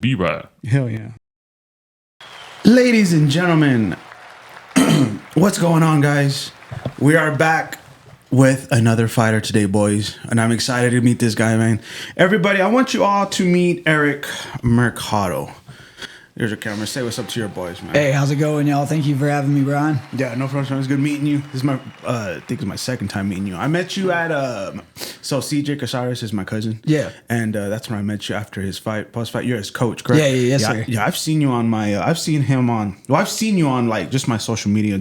Be right. Hell yeah. Ladies and gentlemen, what's going on, guys? We are back with another fighter today, boys. And I'm excited to meet this guy, man. Everybody, I want you all to meet Aric Mercado. There's your camera. Say what's up to your boys, man. Hey, how's it going, y'all? Thank you for having me, Brian. Yeah, no problem. It's good meeting you. This is my, I think it's my second time meeting you. I met you at, so CJ Casares is my cousin. Yeah. And that's when I met you after his fight, post-fight. You're his coach, correct? Yes, sir. Yeah, I've seen you on my, I've seen you on like just my social media.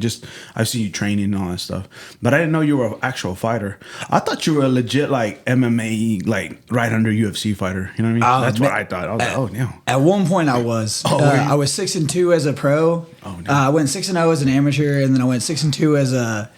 I've seen you training and all that stuff. But I didn't know you were an actual fighter. I thought you were a legit like MMA, like right under UFC fighter. You know what I mean? That's what I thought. I was like, oh, yeah. At one point, I was. I was 6-2 as a pro. Oh, no. I went 6-0 as an amateur, and then I went 6-2 as a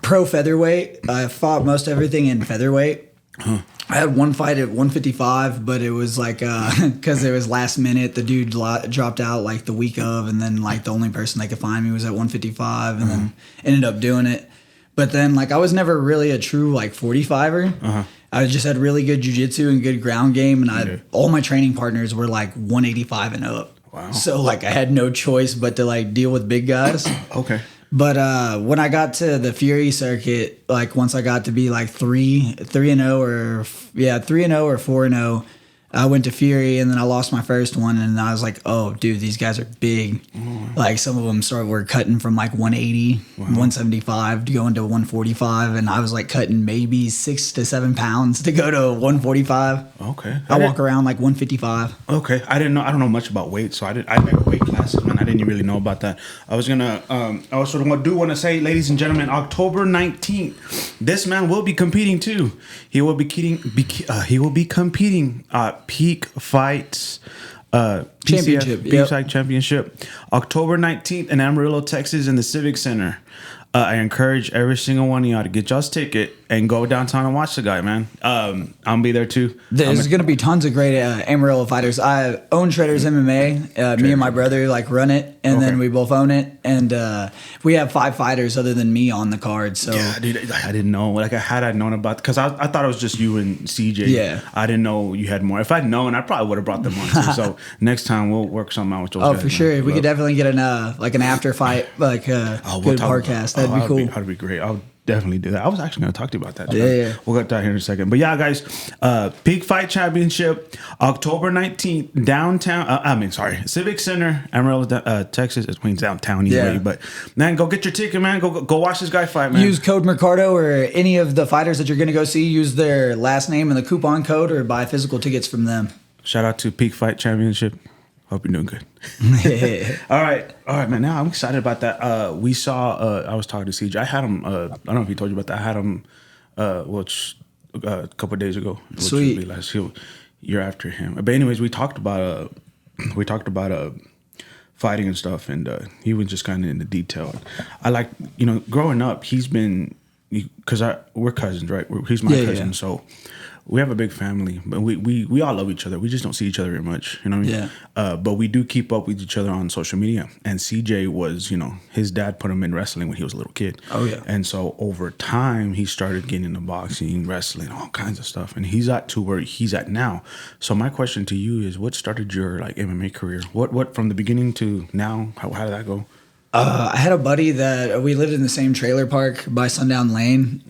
pro featherweight. I fought most everything in featherweight. Huh. I had one fight at 155, but it was like because it was last minute. The dude dropped out like the week of, and then like the only person that could find me was at 155, and then ended up doing it. But then like I was never really a true like 45er. I just had really good jiu-jitsu and good ground game, and all my training partners were like 185 and up. Wow. So like I had no choice but to like deal with big guys. Okay. But when I got to the Fury circuit, like once I got to be like 3-0 or 4-0, I went to Fury, and then I lost my first one, and I was like, oh, dude, these guys are big. Like some of them were cutting from like 180, 175 to go into 145, and I was like cutting maybe 6 to 7 pounds to go to 145. Okay. I walk around like 155. Okay. I don't know much about weight, so I never weight classes, man. I didn't really know about that. I was gonna want to say, ladies and gentlemen, October 19th, this man will be competing too. He will be competing Peak Fights Championship. Peak Fight Championship, October 19th in Amarillo, Texas, in the Civic Center. I encourage every single one of y'all to get y'all's ticket and go downtown and watch the guy, man. I'll be there too. There's going to be tons of great Amarillo fighters. I own Shredders MMA. Me and my brother like run it, and then we both own it. And we have 5 fighters other than me on the card. So yeah, dude, I didn't know. Like, had I known about, because I thought it was just you and CJ. Yeah, I didn't know you had more. If I'd known, I probably would have brought them on too. So next time we'll work something out with those guys. Oh, for sure. We could definitely get an after fight like good podcast. That'd be cool. That'd be great. I'll definitely do that. I was actually going to talk to you about that. Yeah. We'll get to that here in a second. But yeah, guys, Peak Fight Championship, October 19th, downtown. Civic Center, Amarillo, Texas. It means downtown anyway. Yeah. But man, go get your ticket, man. Go watch this guy fight, man. Use code Mercado, or any of the fighters that you're going to go see. Use their last name and the coupon code, or buy physical tickets from them. Shout out to Peak Fight Championship. Hope you're doing good. All right, man. Now I'm excited about that. We saw. I was talking to CJ. I had him. I don't know if he told you about that. I had him. A couple of days ago. Sweet. You're after him. But anyways, we talked about fighting and stuff, and he was just kind of in the detail. I like, growing up, he's been, because we're cousins, right? He's my cousin, so. We have a big family, but we all love each other. We just don't see each other very much, you know what I mean? Yeah. But we do keep up with each other on social media. And CJ was, his dad put him in wrestling when he was a little kid. Oh, yeah. And so over time, he started getting into boxing, wrestling, all kinds of stuff. And he's at to where he's at now. So my question to you is, what started your like MMA career? What from the beginning to now? How did that go? I had a buddy that we lived in the same trailer park by Sundown Lane.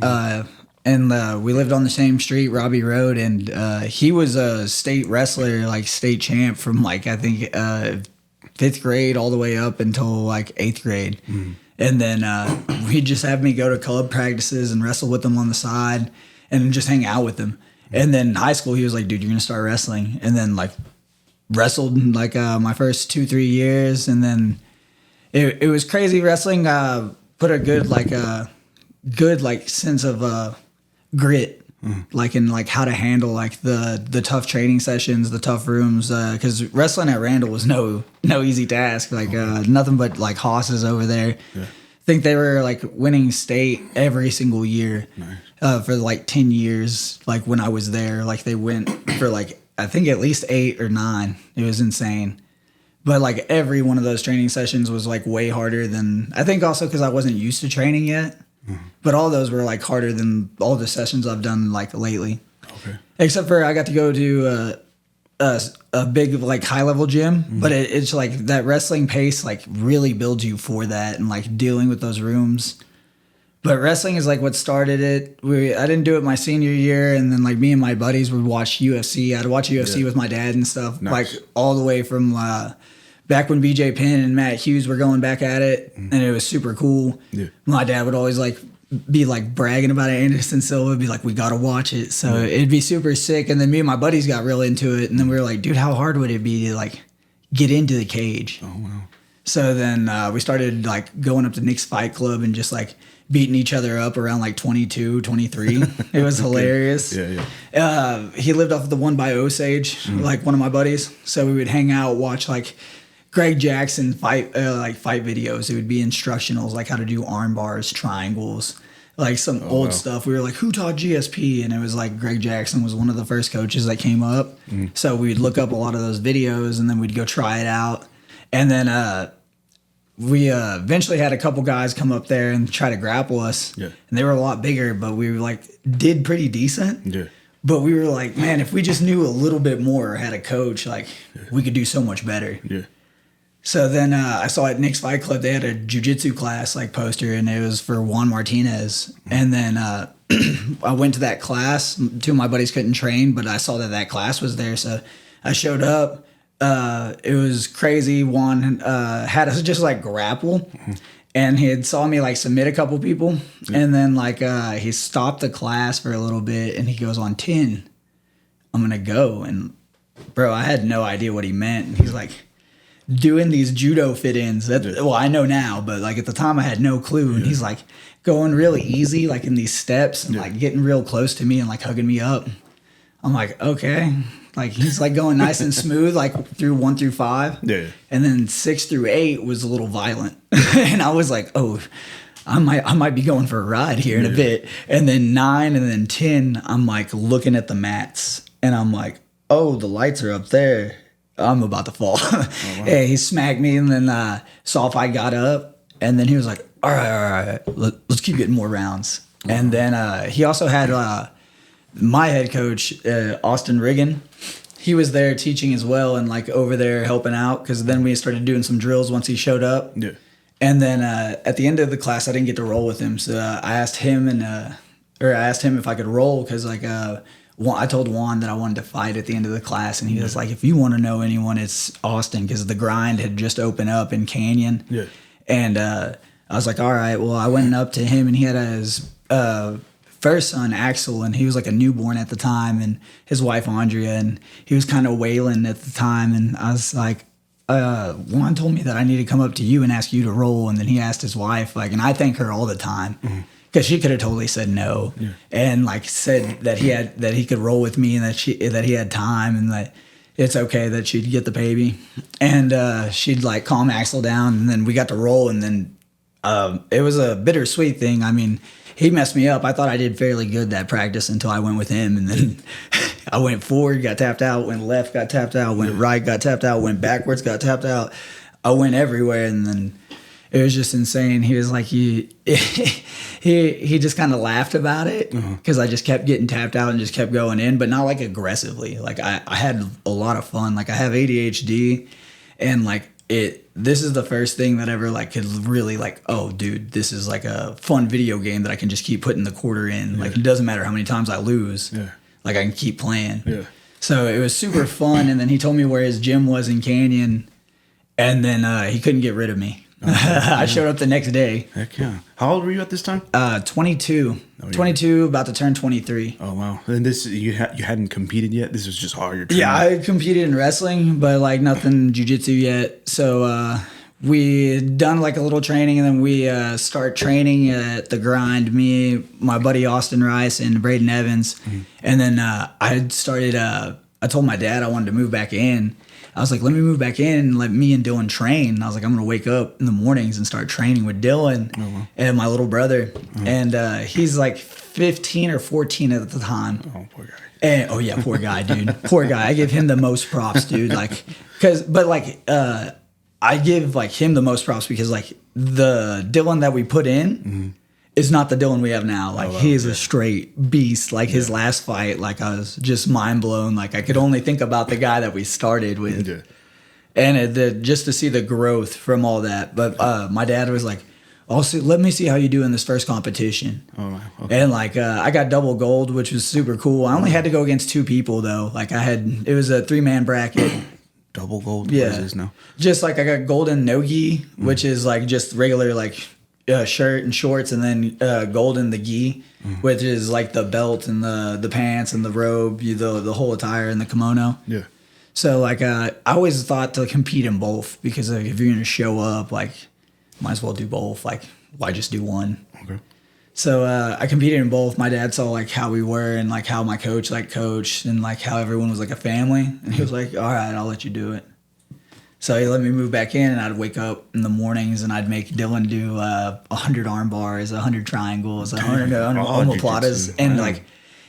And we lived on the same street, Robbie Road, and he was a state wrestler, like state champ from like, I think, 5th grade all the way up until like 8th grade. And then he'd just have me go to club practices and wrestle with him on the side and just hang out with him. And then in high school, he was like, dude, you're going to start wrestling. And then like wrestled like my first 2-3 years. And then it was crazy. Wrestling put a good sense of grit, like in like how to handle like the tough training sessions, the tough rooms, because wrestling at Randall was no easy task, like nothing but like hosses over there. I think they were like winning state every single year. For like 10 years, like when I was there, like they went for like I think at least 8 or 9. It was insane. But like every one of those training sessions was like way harder than, I think also because I wasn't used to training yet. But all those were like harder than all the sessions I've done like lately. Okay. Except for I got to go to a big like high level gym, but it's like that wrestling pace like really builds you for that and like dealing with those rooms. But wrestling is like what started it. I didn't do it my senior year, and then like me and my buddies would watch UFC. I'd watch UFC with my dad and stuff, like all the way from back when BJ Penn and Matt Hughes were going back at it, and it was super cool. Yeah. My dad would always like be like bragging about it. Anderson Silva, be like, we gotta watch it. So it'd be super sick. And then me and my buddies got real into it, and then we were like, dude, how hard would it be to like get into the cage? Oh wow. So then we started like going up to Nick's Fight Club and just like beating each other up around like 22, 23. It was hilarious. Yeah. He lived off of the One by Osage, like one of my buddies. So we would hang out, watch like Greg Jackson fight videos. It would be instructionals, like how to do arm bars, triangles, like some old stuff. We were like, who taught GSP? And it was like Greg Jackson was one of the first coaches that came up. So we'd look up a lot of those videos, and then we'd go try it out. And then we eventually had a couple guys come up there and try to grapple us. Yeah. And they were a lot bigger, but we were like, did pretty decent. Yeah. But we were like, man, if we just knew a little bit more or had a coach, like we could do so much better. Yeah. So then I saw at Nick's Fight Club, they had a jiu-jitsu class like poster, and it was for Juan Martinez. And then I went to that class. Two of my buddies couldn't train, but I saw that class was there. So I showed up. It was crazy. Juan had us just like grapple, and he had saw me like submit a couple people, and then like he stopped the class for a little bit, and he goes, on 10, I'm gonna go. And bro, I had no idea what he meant. And he's like doing these judo fit-ins. Well, I know now, but like at the time I had no clue. And he's like going really easy, like in these steps, and like getting real close to me and like hugging me up. I'm like, okay. Like he's like going nice and smooth, like through 1 through 5. Yeah. And then 6 through 8 was a little violent. And I was like, oh, I might be going for a ride here in a bit. And then 9 and then 10, I'm like looking at the mats, and I'm like, oh, the lights are up there. I'm about to fall. Oh, wow. Yeah, he smacked me, and then saw if I got up, and then he was like, all right, let's keep getting more rounds. And then he also had my head coach, Austin Riggin. He was there teaching as well, and like over there helping out, because then we started doing some drills once he showed up. Yeah. And then at the end of the class, I didn't get to roll with him, so I asked him if I could roll, because like I told Juan that I wanted to fight at the end of the class, and he was like, if you want to know anyone, it's Austin, because the grind had just opened up in Canyon. Yeah. And I was like, all right. Well, I went up to him, and he had his first son, Axel, and he was like a newborn at the time, and his wife, Andrea, and he was kind of wailing at the time. And I was like, Juan told me that I need to come up to you and ask you to roll. And then he asked his wife, like, and I thank her all the time. Because she could have totally said no, and like said that he could roll with me, and that he had time, and that it's okay that she'd get the baby, and she'd like calm Axel down, and then we got to roll, and then it was a bittersweet thing. I mean, he messed me up. I thought I did fairly good that practice until I went with him, and then I went forward, got tapped out, went left, got tapped out, went right, got tapped out, went backwards, got tapped out. I went everywhere, and then it was just insane. He was like, he just kind of laughed about it, because I just kept getting tapped out and just kept going in, but not like aggressively. Like I had a lot of fun. Like I have ADHD, and like this is the first thing that ever like could really like, oh dude, this is like a fun video game that I can just keep putting the quarter in. Yeah. Like it doesn't matter how many times I lose. Yeah. Like I can keep playing. Yeah. So it was super fun. And then he told me where his gym was in Canyon, and then he couldn't get rid of me. I showed up the next day. Heck yeah. How old were you at this time? 22. Oh, yeah. 22, about to turn 23. Oh, wow. And this, you hadn't competed yet? This was just all your training? Yeah, I had competed in wrestling, but like nothing jiu-jitsu yet. So we done like a little training, and then we start training at the grind, me, my buddy Austin Rice, and Braden Evans. And then I started, I told my dad I wanted to move back in. I was like, let me move back in and let me and Dylan train. And I was like, I'm going to wake up in the mornings and start training with Dylan and my little brother. And he's like 15 or 14 at the time. Oh, poor guy. And, oh, yeah, poor guy, dude. Poor guy. I give him the most props, dude. Like, I give like him the most props because like the Dylan that we put in is not the Dylan we have now. Like he is yeah. a straight beast. Like his last fight, like I was just mind blown. Like I could only think about the guy that we started with, Yeah. and just to see the growth from all that. But my dad was like, "Also, let me see how you do in this first competition." Oh, wow. Okay. And like I got double gold, which was super cool. I only had to go against 2 people though. Like it was a 3-man bracket. Double gold. Yeah. What is this now? Just like I got golden no-gi, which is like just regular like shirt and shorts, and then golden the gi, which is like the belt and the pants and the robe, the whole attire and the kimono. Yeah. So like I always thought to compete in both, because like, if you're gonna show up, like might as well do both. Like why just do one? Okay. So I competed in both. My dad saw like how we were and like how my coach like coached and like how everyone was like a family, and he was like, "All right, I'll let you do it." So he let me move back in, and I'd wake up in the mornings and I'd make Dylan do 100 arm bars, 100 triangles, 100 omoplatas, and like,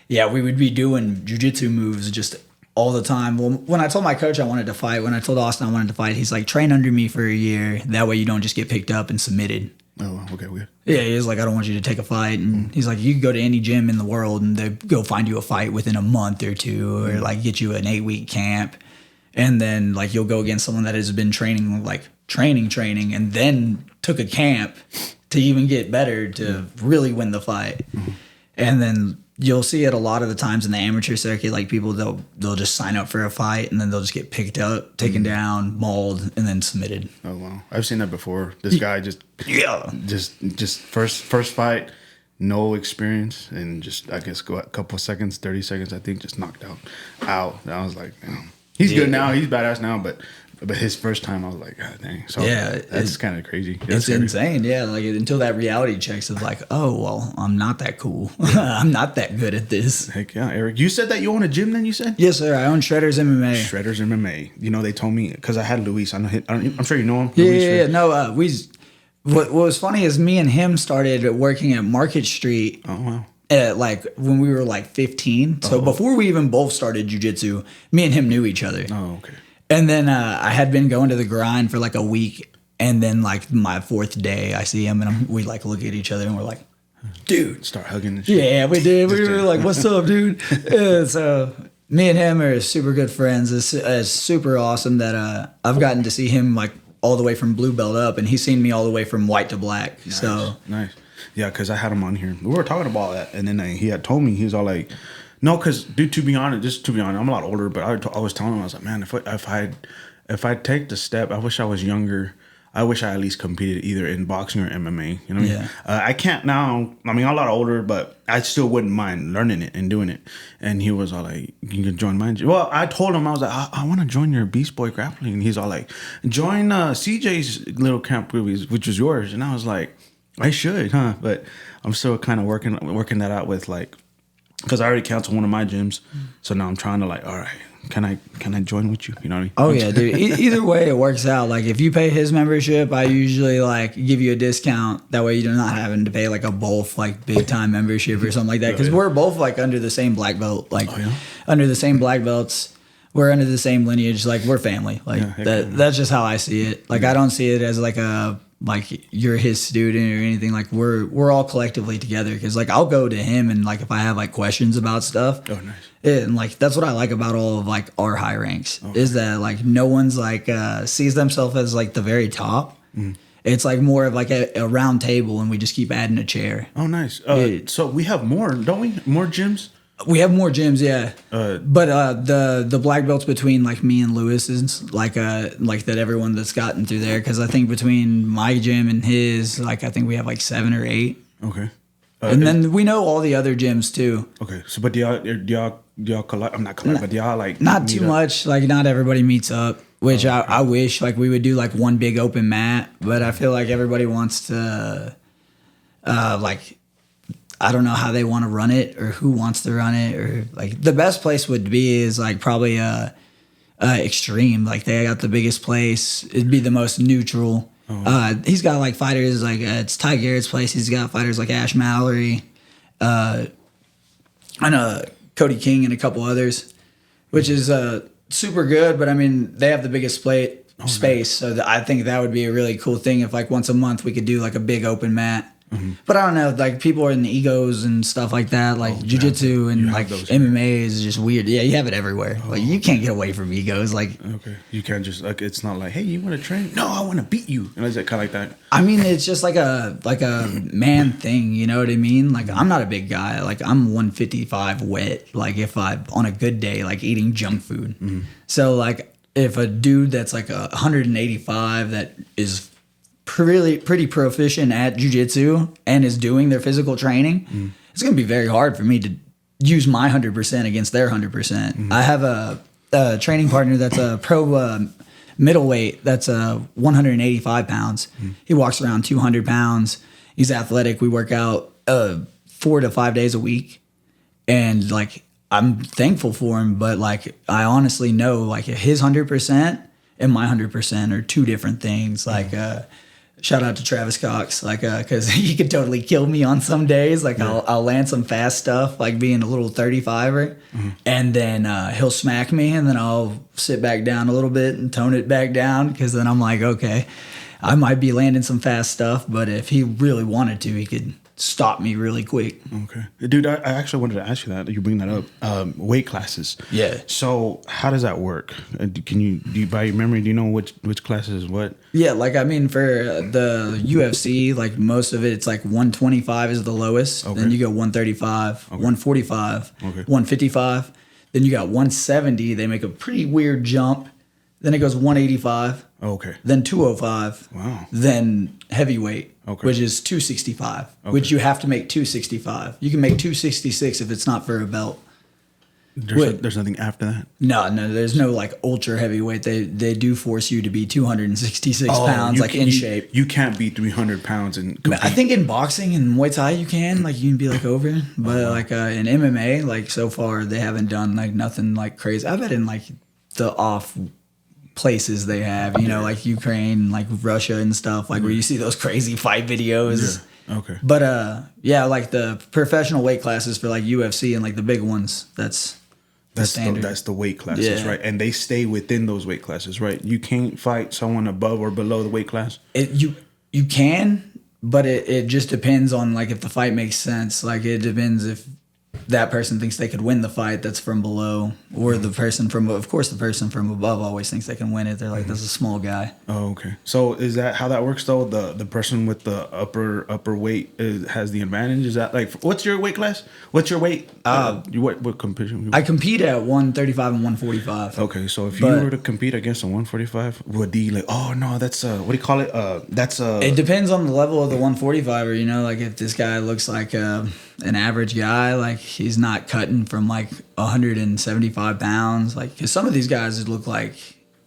yeah, we would be doing jujitsu moves just all the time. Well, when I told my coach I wanted to fight, when I told Austin I wanted to fight, he's like, "Train under me for a year. That way you don't just get picked up and submitted." Oh, okay, weird. Yeah, he was like, "I don't want you to take a fight." And he's like, "You can go to any gym in the world and they go find you a fight within a month or two, or like get you an 8-week camp. And then like you'll go against someone that has been training, like training, and then took a camp to even get better to really win the fight." And then you'll see it a lot of the times in the amateur circuit, like people they'll just sign up for a fight and then they'll just get picked up, taken down, mauled, and then submitted. Oh wow, I've seen that before. This guy just first fight, no experience, and just I guess go a couple of seconds, 30 seconds, I think, just knocked out. And I was like, damn. He's good now, he's badass now, but his first time, I was like, God dang. So Yeah, that's kind of crazy. It's insane, yeah. Like until that reality checks of like, oh well, I'm not that cool. I'm not that good at this. Heck yeah, Aric. You said that you own a gym. Then you said Yes, sir. I own Shredders MMA. Shredders MMA. You know, they told me because I had Luis. I know him. I'm sure you know him. Yeah. No, what was funny is me and him started working at Market Street. Oh wow. Like when we were like 15. So before we even both started jujitsu, me and him knew each other. Oh okay. And then I had been going to the grind for like a week, and then like my 4th day, I see him, and we like look at each other, and we're like, "Dude, start hugging and shit." Yeah, we did. We were like, "What's up, dude?" So me and him are super good friends. It's super awesome that I've gotten to see him like all the way from blue belt up, and he's seen me all the way from white to black. Nice. So nice. Yeah, because I had him on here. We were talking about that, and then he had told me, he was all like, "No, because dude, to be honest, I'm a lot older, but I was telling him, I was like, man, if I take the step, I wish I was younger. I wish I at least competed either in boxing or MMA. You know what I mean? I can't now. I mean, I'm a lot older, but I still wouldn't mind learning it and doing it." And he was all like, "You can join mine." Well, I told him, I was like, I want to join your Beast Boy grappling. And he's all like, "Join CJ's little camp, which was yours." And I was like, I should, huh? But I'm still kind of working that out with like, because I already canceled one of my gyms, so now I'm trying to like, all right, can I join with you? You know what I mean? Oh yeah, dude. Either way, it works out. Like if you pay his membership, I usually like give you a discount. That way you're not having to pay like a both like big time membership or something like that. Because we're both like under the same black belt, like under the same black belts. We're under the same lineage. Like we're family. Like that's just how I see it. Like I don't see it as like you're his student or anything. Like we're all collectively together, because like I'll go to him and like if I have like questions about stuff. Oh, nice. And like that's what I like about all of like our high ranks is that like no one's like sees themselves as like the very top. It's like more of like a round table, and we just keep adding a chair. Oh, nice. So we have more, don't we? More gyms. We have more gyms, yeah. But the black belts between like me and Lewis's, like that everyone that's gotten through there, because I think between my gym and his, like I think we have like 7 or 8. Okay. And then we know all the other gyms too. Okay. So, but do y'all collect? I'm not collect, but do y'all like not too much. Like not everybody meets up, which I wish like we would do like one big open mat, but I feel like everybody wants to like. I don't know how they want to run it or who wants to run it, or like the best place would be is like probably Extreme. Like they got the biggest place. It'd be the most neutral. He's got like fighters like it's Ty Garrett's place. He's got fighters like Ash Mallory, I know Cody King and a couple others, which is super good. But I mean, they have the biggest space, so I think that would be a really cool thing if like once a month we could do like a big open mat. But I don't know, like people are in the egos and stuff like that. Like jujitsu and like MMA is just weird. Yeah, you have it everywhere. Like you can't get away from egos. Like you can't just like it's not like, hey, you want to train? No, I want to beat you. And is it kind of like that? I mean, it's just like a man thing. You know what I mean? Like I'm not a big guy. Like I'm 155 wet. Like if I'm on a good day, like eating junk food. So like if a dude that's like 185 that is pretty proficient at jiu-jitsu and is doing their physical training, it's going to be very hard for me to use my 100% against their 100%. I have a training partner that's a pro middleweight that's 185 pounds. He walks around 200 pounds. He's athletic. We work out 4 to 5 days a week. And like, I'm thankful for him, but like, I honestly know like his 100% and my 100% are two different things. Like, shout out to Travis Cox, like, cause he could totally kill me on some days. Like I'll land some fast stuff, like being a little 35er, and then he'll smack me, and then I'll sit back down a little bit and tone it back down, cause then I'm like, okay, I might be landing some fast stuff, but if he really wanted to, he could stop me really quick. Okay, dude, I actually wanted to ask you that. You bring that up. Weight classes. Yeah. So how does that work? Can you by your memory, do you know which classes is what? Yeah, like I mean, for the UFC, like most of it, it's like 125 is the lowest. Okay. Then you go 135, 145, 155. Then you got 170. They make a pretty weird jump. Then it goes 185. Okay. Then 205. Wow. Then heavyweight, which is 265, which you have to make 265. You can make 266 if it's not for a belt. There's nothing after that? No, there's no like ultra heavyweight. They do force you to be 266 pounds, like in shape. You can't be 300 pounds and compete. I think in boxing and Muay Thai you can, like you can be like over, but like in MMA, like so far they haven't done like nothing like crazy. I bet in like the off places they have, you know, like Ukraine, like Russia and stuff, like where you see those crazy fight videos. Yeah. Okay. But yeah, like the professional weight classes for like UFC and like the big ones, that's standard. That's the weight classes, right? And they stay within those weight classes, right? You can't fight someone above or below the weight class. You can, but it just depends on like if the fight makes sense. Like it depends if that person thinks they could win the fight that's from below, or the person from, of course, the person from above always thinks they can win it. They're like, "This is a small guy." Oh, okay. So is that how that works though? The person with the upper weight has the advantage. Is that like, what's your weight class? What's your weight? What competition? I compete at 135 and 145. Okay, so if you were to compete against a 145, would be like, oh no, that's what do you call it? It depends on the level of the 145er. You know, like if this guy looks like an average guy, like he's not cutting from like 175 pounds, like because some of these guys look like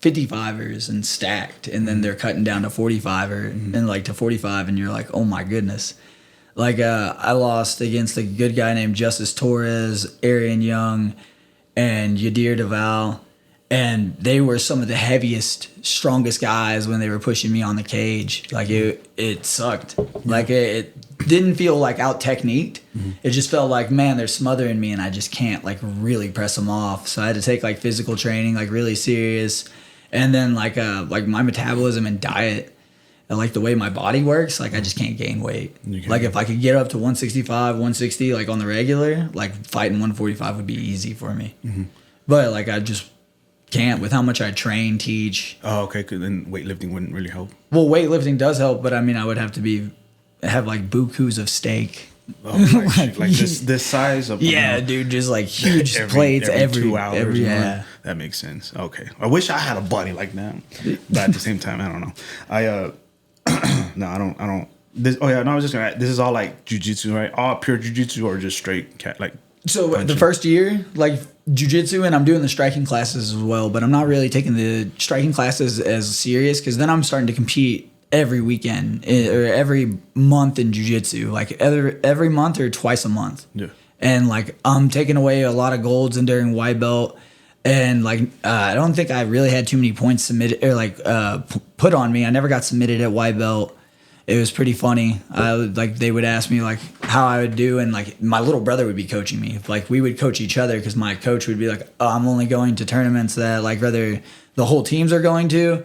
55ers and stacked, and then they're cutting down to 45er and like to 45, and you're like, oh my goodness. Like I lost against a good guy named Justice Torres, Arian Young, and Yadir Deval, and they were some of the heaviest, strongest guys when they were pushing me on the cage. Like it sucked. Like it didn't feel like out techniqued. It just felt like, man, they're smothering me and I just can't like really press them off. So I had to take like physical training, like really serious. And then like my metabolism and diet and like the way my body works, like I just can't gain weight. Like if I could get up to 165, 160, like on the regular, like fighting 145 would be easy for me. But like I just can't with how much I train, teach. Oh, okay. Cause then weightlifting wouldn't really help. Well, weightlifting does help, but I mean, I would have to have like bukus of steak. Oh, like this size of dude, just like huge plates every 2 hours. That makes sense. Okay, I wish I had a body like that, but at the same time, I don't know. No, I don't. This. Oh yeah, no, I was just gonna. This is all like jujitsu, right? All pure jujitsu or just straight like. So punching? The first year, like jiu-jitsu, and I'm doing the striking classes as well, but I'm not really taking the striking classes as serious because then I'm starting to compete every weekend or every month in jiu-jitsu, like every month or twice a month. Yeah. And like I'm taking away a lot of golds and during white belt, and like I don't think I really had too many points submitted or like put on me. I never got submitted at white belt. It was pretty funny. Like they would ask me like how I would do, and like my little brother would be coaching me. Like we would coach each other because my coach would be like, oh, I'm only going to tournaments that like whether the whole teams are going to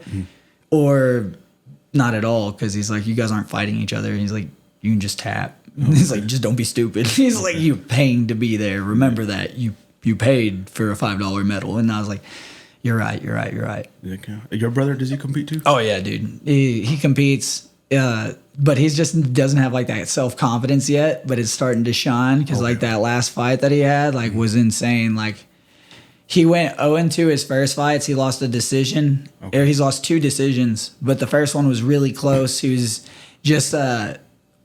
or not at all, because he's like, you guys aren't fighting each other. And he's like, you can just tap. He's like, just don't be stupid. He's like, you're paying to be there. Remember that you paid for a $5 medal. And I was like, you're right. Your brother, does he compete too? Oh yeah, dude. He competes, but he just doesn't have like that self-confidence yet. But it's starting to shine because like that last fight that he had like was insane. Like he went 0-2 his first fights. He lost a decision. Or he's lost 2 decisions, but the first one was really close. He was just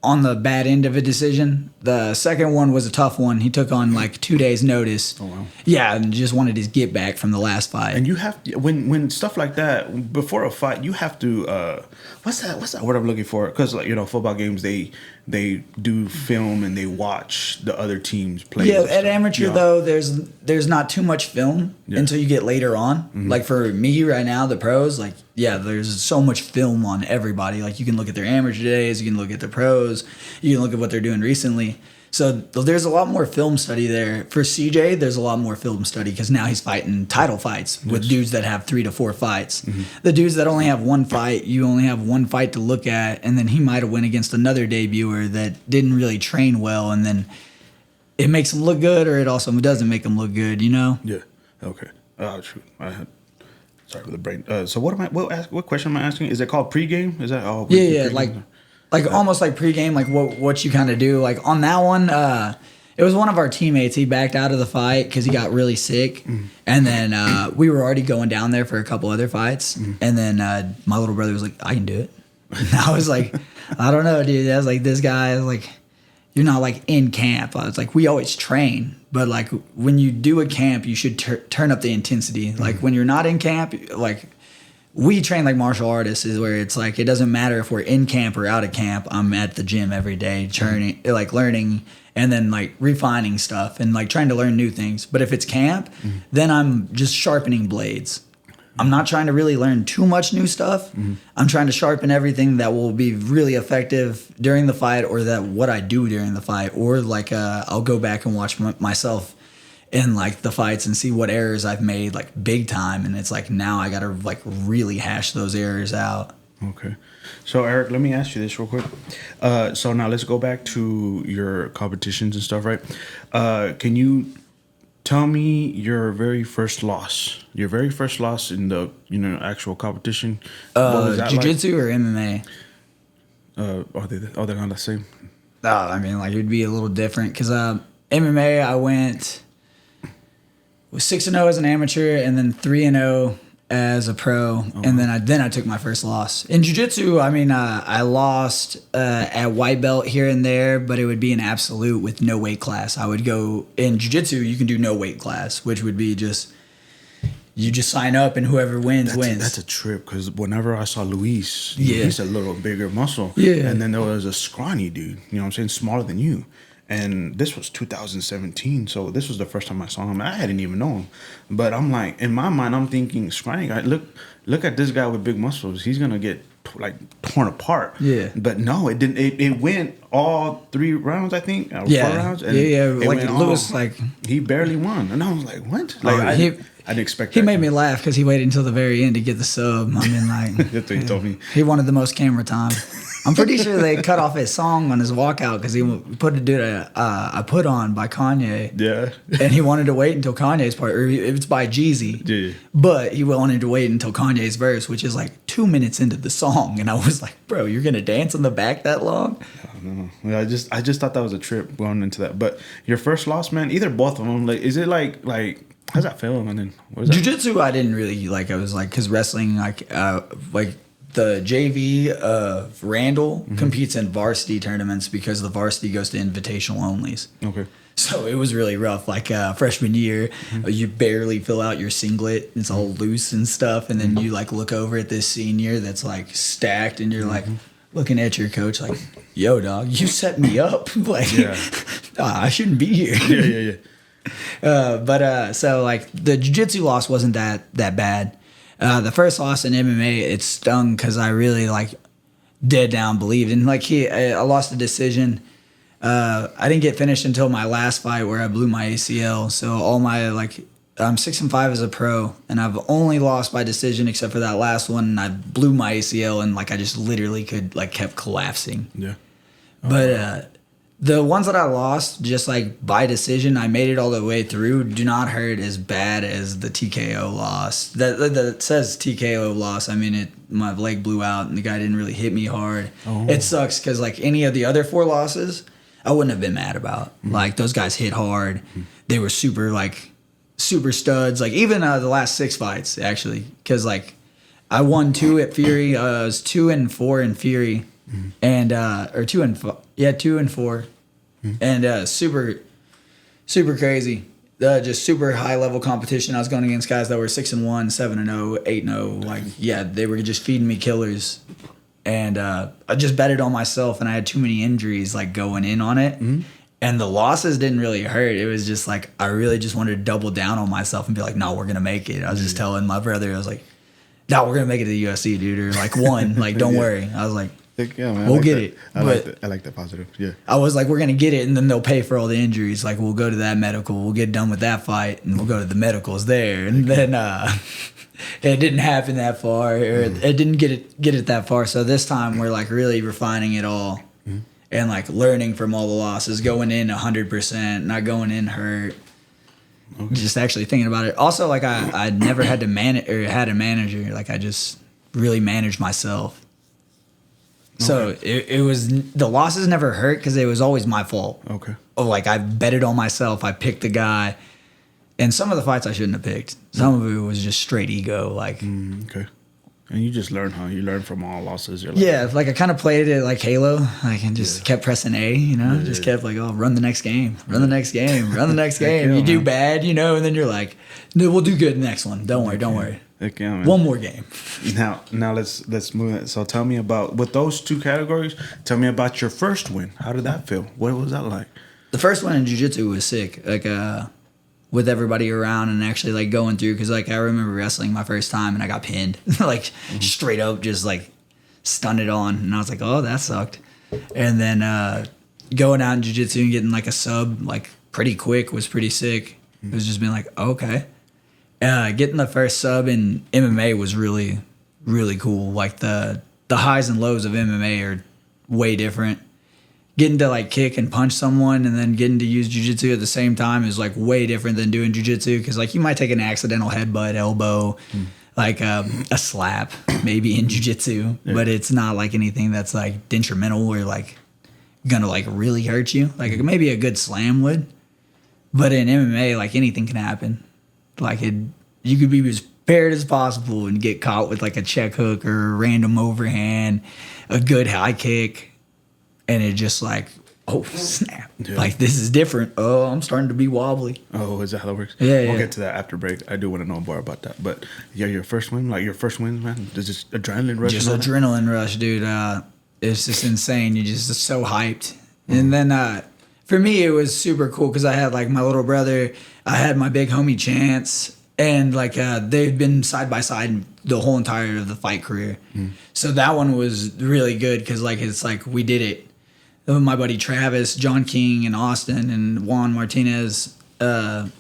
on the bad end of a decision. The second one was a tough one. He took on like 2 days notice. Oh wow. Yeah, and just wanted his get back from the last fight. And you have when stuff like that before a fight, you have to what's that word I'm looking for? Because like football games they do film and they watch the other teams play. Yeah, at amateur though, there's not too much film until you get later on. Mm-hmm. Like for me right now, the pros, like there's so much film on everybody. Like you can look at their amateur days, you can look at the pros, you can look at what they're doing recently. So there's a lot more film study there. For CJ, there's a lot more film study because now he's fighting title fights with dudes that have 3 to 4 fights. Mm-hmm. The dudes that only have 1 fight, you only have 1 fight to look at, and then he might have went against another debuter that didn't really train well, and then it makes him look good, or it also doesn't make him look good, Yeah. Okay. True. Sorry for the brain. So what question am I asking? Is it called pregame? Is that like almost like pregame, like what you kind of do. Like on that one, it was one of our teammates. He backed out of the fight because he got really sick, and then we were already going down there for a couple other fights, and then my little brother was like, "I can do it." And I was like, "I don't know, dude." I was like, "This guy is like, you're not like in camp." I was like, "We always train, but like when you do a camp, you should turn up the intensity. Like when you're not in camp, like." We train like martial artists, is where it's like it doesn't matter if we're in camp or out of camp. I'm at the gym every day, like learning and then like refining stuff and like trying to learn new things. But if it's camp, then I'm just sharpening blades. I'm not trying to really learn too much new stuff. I'm trying to sharpen everything that will be really effective during the fight, or that what I do during the fight, or like I'll go back and watch myself in like the fights and see what errors I've made like big time, and it's like now I gotta like really hash those errors out. Okay, so Aric, let me ask you this real quick. So now let's go back to your competitions and stuff, right? Can you tell me your very first loss? Your very first loss in the actual competition. Jiu-jitsu or MMA? Are they not the same? I mean, like it'd be a little different because MMA I was 6-0 as an amateur, and then 3-0 as a pro, and then I took my first loss. In jiu-jitsu, I mean, I lost at white belt here and there, but it would be an absolute with no weight class. I would go in jiu-jitsu, you can do no weight class, which would be you just sign up and whoever wins. That's a trip, because whenever I saw Luis, he's a little bigger muscle, and then there was a scrawny dude, you know what I'm saying, smaller than you. And this was 2017, so this was the first time I saw him. I hadn't even known him, but I'm like, in my mind, I'm thinking, scrawny guy. Look at this guy with big muscles. He's gonna get like torn apart. Yeah. But no, it didn't. It went all 3 rounds, I think. 4 rounds. And Like Lewis, like he barely won, and I was like, what? Like I didn't expect. He made me laugh because he waited until the very end to get the sub. I mean, like that's what he told me. He wanted the most camera time. I'm pretty sure they cut off his song on his walkout because he put a Put On by Kanye. Yeah. And he wanted to wait until Kanye's part, or it's by Jeezy. Yeah. But he wanted to wait until Kanye's verse, which is like 2 minutes into the song. And I was like, bro, you're going to dance in the back that long? I don't know. I just thought that was a trip going into that. But your first loss, man, either both of them, like, is it like how's that feel? And then what is that? Jiu-jitsu, I didn't really like. I was like, because wrestling, like the JV of Randall competes in varsity tournaments because the varsity goes to invitational onlys. Okay. So it was really rough. Like freshman year, you barely fill out your singlet. It's all loose and stuff. And then you like look over at this senior that's like stacked, and you're like looking at your coach like, yo, dog, you set me up. Like, I shouldn't be here. Yeah. So like the jiu-jitsu loss wasn't that bad. The first loss in MMA, it stung because I really like dead down believed. And like I lost the decision. I didn't get finished until my last fight where I blew my ACL. So all my I'm 6-5 as a pro, and I've only lost by decision except for that last one. And I blew my ACL, and like I just literally kept collapsing. Yeah. But the ones that I lost, just like by decision, I made it all the way through, do not hurt as bad as the TKO loss. That says TKO loss. I mean, my leg blew out and the guy didn't really hit me hard. Oh. It sucks because like any of the other 4 losses, I wouldn't have been mad about. Like those guys hit hard. They were super studs. Like even the last 6 fights actually, because like I won 2 at Fury. I was 2-4 in Fury, and or 2-4. And super crazy. Just super high level competition. I was going against guys that were 6-1, 7-0, 8-0. Like, yeah, they were just feeding me killers. And I just bet it on myself, and I had too many injuries like going in on it. And the losses didn't really hurt. It was just like I really just wanted to double down on myself and be like, no, we're gonna make it. I was just telling my brother, I was like, no, we're gonna make it to the UFC, dude, or like one. Like, don't worry. I was like, yeah, man, we'll get it. I like that positive. Yeah. I was like, we're gonna get it, and then they'll pay for all the injuries. Like, we'll go to that medical, we'll get done with that fight, and we'll go to the medicals there. And then it didn't happen that far, or it didn't get it that far. So this time we're like really refining it all, and like learning from all the losses, going in 100%, not going in hurt. Okay. Just actually thinking about it. Also, like I never had to manage or had a manager. Like I just really managed myself. So it was, the losses never hurt because it was always my fault. Okay. Oh, like I betted on myself. I picked the guy, and some of the fights I shouldn't have picked. Some of it was just straight ego. Like, okay. And you just learn, huh? You learn from all losses. You're like, yeah, like I kind of played it like Halo. Like, and just kept pressing A, you know, just kept like, oh, run the next game, run the next game, run the next game. You do bad, you know, and then you're like, no, we'll do good next one. Don't worry. Heck yeah, man. One more game. Now let's move it. So tell me about, with those 2 categories, tell me about your first win. How did that feel? What was that like? The first one in jiu-jitsu was sick. Like, with everybody around and actually like going through, because like I remember wrestling my first time and I got pinned like straight up, just like stunned it on, and I was like, oh, that sucked. And then going out in jiu-jitsu and getting like a sub like pretty quick was pretty sick. It was just being like, okay. Getting the first sub in MMA was really, really cool. Like the highs and lows of MMA are way different. Getting to like kick and punch someone and then getting to use jiu-jitsu at the same time is like way different than doing jiu-jitsu, because like you might take an accidental headbutt, elbow, like a slap maybe in jiu-jitsu, but it's not like anything that's like detrimental or like gonna like really hurt you. Like maybe a good slam would, but in MMA like anything can happen. Like you could be as prepared as possible and get caught with like a check hook or a random overhand, a good high kick. And it just like, oh, snap. Yeah. Like, this is different. Oh, I'm starting to be wobbly. Oh, is that how it works? Yeah, We'll get to that after break. I do want to know more about that. But yeah, your first win, man, does this adrenaline rush? Just adrenaline rush, dude. It's just insane. You're just so hyped. And then for me, it was super cool because I had like my little brother. I had my big homie Chance. And like they've been side by side the whole entire of the fight career. So that one was really good because like it's like we did it. My buddy Travis, John King, and Austin, and Juan Martinez, Austin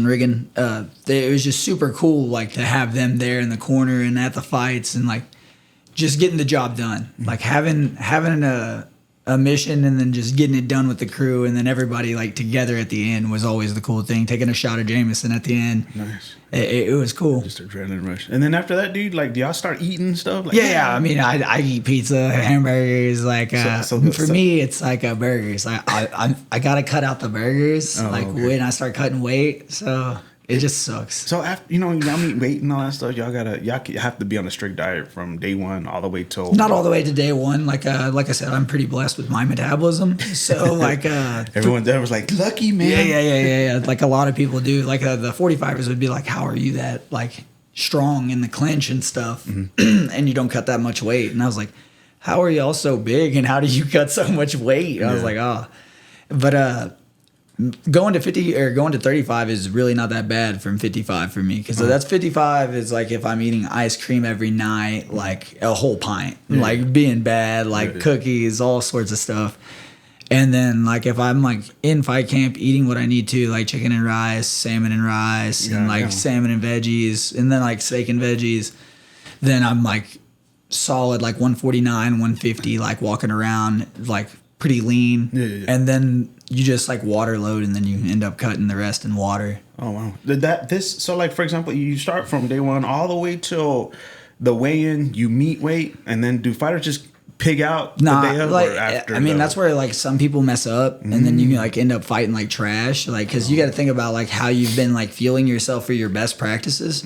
Riggin. It was just super cool, like to have them there in the corner and at the fights, and like just getting the job done. Like having a mission and then just getting it done with the crew, and then everybody like together at the end was always the cool thing. Taking a shot of Jameson at the end. Nice. It was cool. Just adrenaline rush. And then after that, dude, like, do y'all start eating stuff? Like, yeah. I mean, I eat pizza, hamburgers. Like, for me, it's like burgers. I gotta cut out the burgers. When I start cutting weight, so it just sucks. So after y'all meet weight and all that stuff, y'all have to be on a strict diet from day one all the way till not all the way to day one. Like I said, I'm pretty blessed with my metabolism. So like everyone there was like, lucky man. Yeah. Like a lot of people do. Like the 45ers would be like, how are you that like strong in the clinch and stuff, and you don't cut that much weight? And I was like, how are y'all so big and how do you cut so much weight? I was like, but going to 50 or going to 35 is really not that bad from 55 for me, because that's 55 is like if I'm eating ice cream every night, like a whole pint, like being bad, like cookies, all sorts of stuff. And then like if I'm like in fight camp eating what I need to, like chicken and rice, salmon and rice, and like salmon and veggies, and then like steak and veggies, then I'm like solid like 149, 150, like walking around like pretty lean. Yeah. And then you just like water load, and then you end up cutting the rest in water. Oh wow. So like for example, you start from day one all the way till the weigh-in, you meet weight, and then do fighters just pig out the day of like, or after? I mean, that's where like some people mess up, and then you like end up fighting like trash, like because you got to think about like how you've been like fueling yourself for your best practices.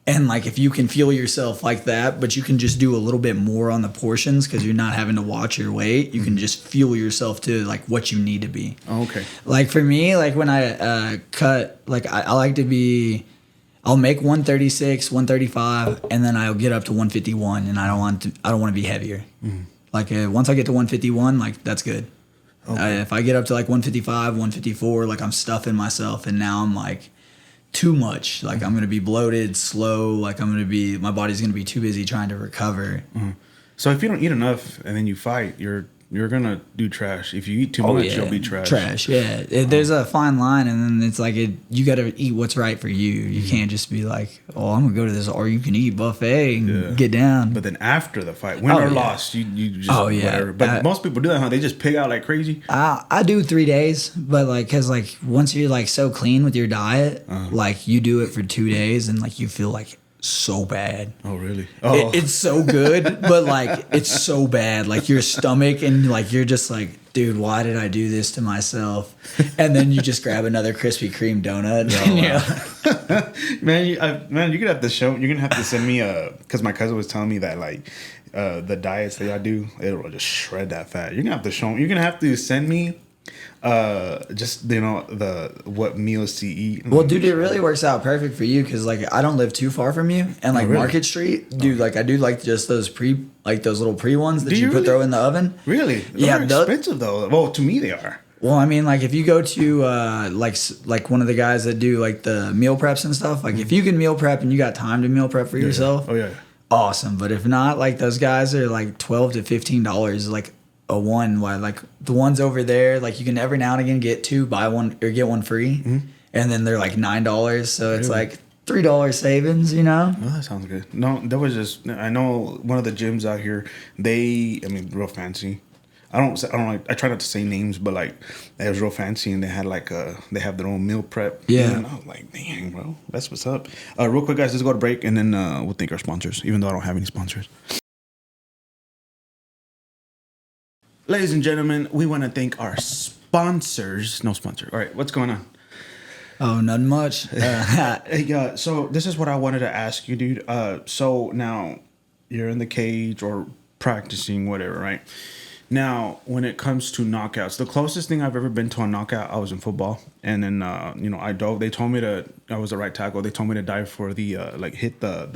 And like if you can fuel yourself like that, but you can just do a little bit more on the portions because you're not having to watch your weight, you can just fuel yourself to like what you need to be. Okay. Like for me, like when I cut, like I like to be, I'll make 136, 135, and then I'll get up to 151, and I don't want to be heavier. Like once I get to 151, like that's good. Okay. If I get up to like 155, 154, like I'm stuffing myself, and now I'm like too much. Like I'm gonna be bloated, slow. Like my body's gonna be too busy trying to recover. So if you don't eat enough and then you fight, you're gonna do trash. If you eat too much, you'll be trash. Trash, yeah. There's a fine line, and then it's like you got to eat what's right for you. You can't just be like, oh, I'm gonna go to this all-you-can-eat buffet and get down. But then after the fight, win or loss, you just whatever. But most people do that, huh? They just pig out like crazy. I do 3 days, but like, cause like once you're like so clean with your diet, like you do it for 2 days, and like you feel like so bad. Oh really? Oh, it's so good, but like it's so bad. Like your stomach, and like you're just like, dude, why did I do this to myself? And then you just grab another Krispy Kreme donut. Man, you're gonna have to show. You're gonna have to send me because my cousin was telling me that like the diets that I do, it'll just shred that fat. You're gonna have to show. You're gonna have to send me just what meals to eat. Well, dude, it really works out perfect for you because like I don't live too far from you, and like really? Market Street, dude, like I do like just those those little pre ones that you really? throw in the oven. Really? They're expensive though. Well, to me they are. Well, I mean, like if you go to like one of the guys that do like the meal preps and stuff, like if you can meal prep and you got time to meal prep for yourself, oh yeah, awesome. But if not, like those guys are like $12 to $15 like a one. Why like the ones over there, like you can every now and again get two, buy one or get one free, and then they're like $9, so it's like $3 savings, you know? Oh, that sounds good. No, that was just, I know one of the gyms out here, real fancy. I don't like, I try not to say names, but like it was real fancy, and they had like they have their own meal prep. Yeah. And I was like, dang, bro, that's what's up. Real quick, guys, let's go to break, and then we'll thank our sponsors, even though I don't have any sponsors. Ladies and gentlemen, we want to thank our sponsors. No sponsor. All right, what's going on? Oh, nothing much. Hey, so this is what I wanted to ask you, dude. So now you're in the cage or practicing, whatever, right? Now, when it comes to knockouts, the closest thing I've ever been to a knockout, I was in football, and then I dove. They told me I was a right tackle. They told me to dive for the hit the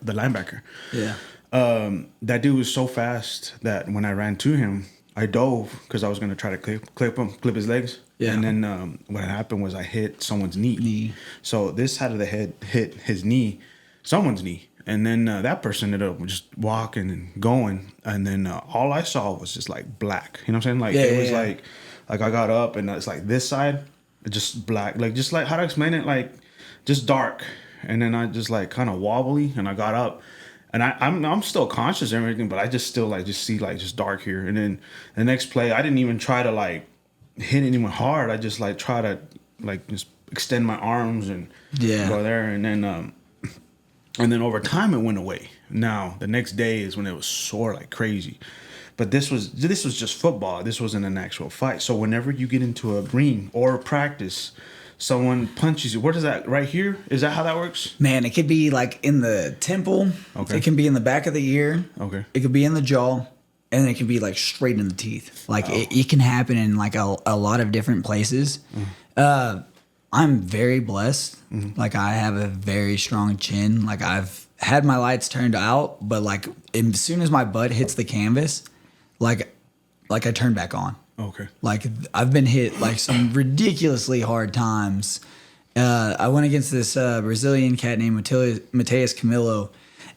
linebacker. Yeah. That dude was so fast that when I ran to him, I dove because I was gonna try to clip his legs. Yeah. And then what happened was I hit someone's knee. So this side of the head hit his knee, someone's knee. And then that person ended up just walking and going. And then all I saw was just like black. You know what I'm saying? Like it was like I got up and it's like this side, just black. Like just like how to explain it? Like just dark. And then I just like kind of wobbly and I got up. And I'm still conscious and everything, but I just still like just see like just dark here. And then the next play, I didn't even try to like hit anyone hard. I just like try to like just extend my arms and go there. And then over time it went away. Now the next day is when it was sore like crazy. But this was just football. This wasn't an actual fight. So whenever you get into a ring or practice, someone punches you. What is that? Right here? Is that how that works? Man, it could be like in the temple. Okay. It can be in the back of the ear. Okay. It could be in the jaw. And then it can be like straight in the teeth. Like it can happen in like a lot of different places. I'm very blessed. Like I have a very strong chin. Like I've had my lights turned out, but like as soon as my butt hits the canvas, like I turn back on. Okay. Like I've been hit like some ridiculously hard times. I went against this Brazilian cat named Mateus Camilo,